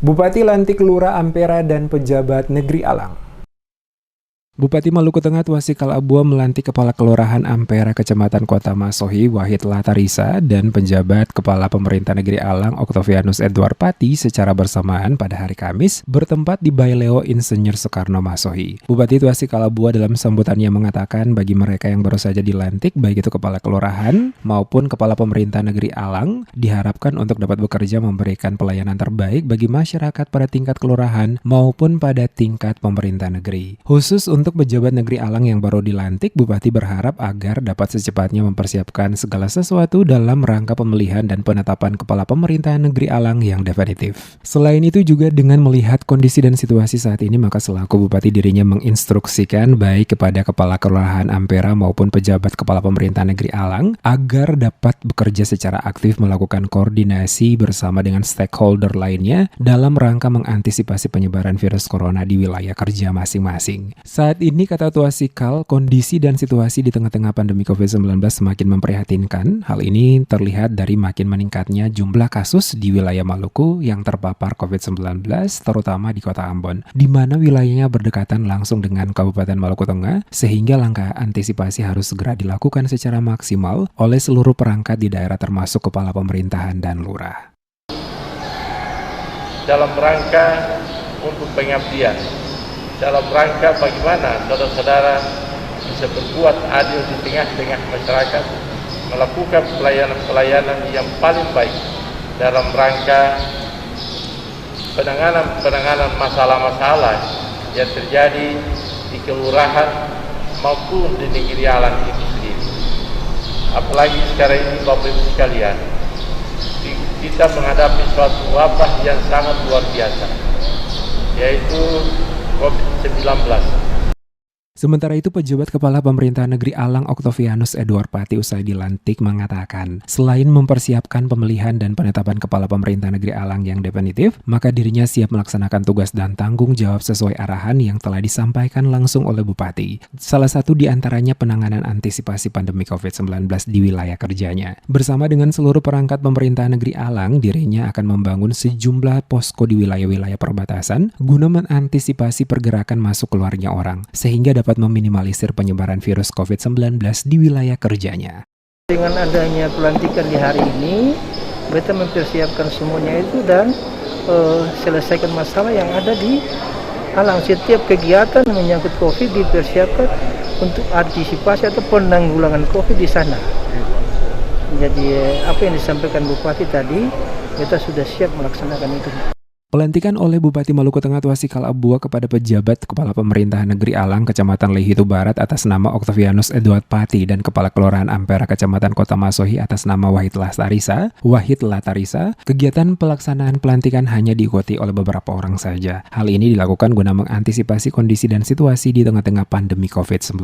Bupati lantik Lurah Ampera dan pejabat Negeri Alang. Bupati Maluku Tengah Twasikal Abua melantik Kepala Kelurahan Ampera Kecamatan Kota Masohi Wahid Latarisa dan penjabat Kepala Pemerintah Negeri Alang Octavianus Edward Pati secara bersamaan pada hari Kamis bertempat di Baileo Insinyur Soekarno Masohi. Bupati Twasikal Abua dalam sambutannya mengatakan bagi mereka yang baru saja dilantik, baik itu Kepala Kelurahan maupun Kepala Pemerintah Negeri Alang, diharapkan untuk dapat bekerja memberikan pelayanan terbaik bagi masyarakat pada tingkat kelurahan maupun pada tingkat pemerintah negeri. Khusus untuk pejabat negeri Alang yang baru dilantik, Bupati berharap agar dapat secepatnya mempersiapkan segala sesuatu dalam rangka pemilihan dan penetapan Kepala Pemerintahan Negeri Alang yang definitif. Selain itu juga dengan melihat kondisi dan situasi saat ini, maka selaku Bupati dirinya menginstruksikan baik kepada Kepala Kelurahan Ampera maupun pejabat Kepala Pemerintahan Negeri Alang agar dapat bekerja secara aktif melakukan koordinasi bersama dengan stakeholder lainnya dalam rangka mengantisipasi penyebaran virus corona di wilayah kerja masing-masing. Saat ini, kata Twasikal, kondisi dan situasi di tengah-tengah pandemi COVID-19 semakin memprihatinkan. Hal ini terlihat dari makin meningkatnya jumlah kasus di wilayah Maluku yang terpapar COVID-19, terutama di Kota Ambon, di mana wilayahnya berdekatan langsung dengan Kabupaten Maluku Tengah, sehingga langkah antisipasi harus segera dilakukan secara maksimal oleh seluruh perangkat di daerah termasuk Kepala Pemerintahan dan Lurah. Dalam rangka untuk pengabdian, dalam rangka bagaimana saudara-saudara bisa berbuat adil di tengah-tengah masyarakat, melakukan pelayanan-pelayanan yang paling baik dalam rangka penanganan masalah-masalah yang terjadi di kelurahan maupun di negeri Alang itu sendiri. Apalagi sekarang ini Bapak Ibu sekalian, kita menghadapi suatu wabah yang sangat luar biasa, yaitu COVID-19. Sementara itu, pejabat Kepala Pemerintahan Negeri Alang Octavianus Edward Pati usai dilantik mengatakan, selain mempersiapkan pemilihan dan penetapan Kepala Pemerintahan Negeri Alang yang definitif, maka dirinya siap melaksanakan tugas dan tanggung jawab sesuai arahan yang telah disampaikan langsung oleh Bupati. Salah satu di antaranya penanganan antisipasi pandemi COVID-19 di wilayah kerjanya. Bersama dengan seluruh perangkat pemerintahan Negeri Alang, dirinya akan membangun sejumlah posko di wilayah-wilayah perbatasan guna mengantisipasi pergerakan masuk keluarnya orang, sehingga dapat meminimalisir penyebaran virus COVID-19 di wilayah kerjanya. Dengan adanya pelantikan di hari ini, kita mempersiapkan semuanya itu dan selesaikan masalah yang ada di Alang. Setiap kegiatan menyangkut COVID dipersiapkan untuk antisipasi atau penanggulangan COVID di sana. Jadi apa yang disampaikan Bupati tadi, kita sudah siap melaksanakan itu. Pelantikan oleh Bupati Maluku Tengah Twasikal Abua kepada pejabat Kepala Pemerintahan Negeri Alang Kecamatan Lehitu Barat atas nama Octavianus Edward Pati dan Kepala Kelurahan Ampera Kecamatan Kota Masohi atas nama Wahid Latarisa, kegiatan pelaksanaan pelantikan hanya diikuti oleh beberapa orang saja. Hal ini dilakukan guna mengantisipasi kondisi dan situasi di tengah-tengah pandemi COVID-19.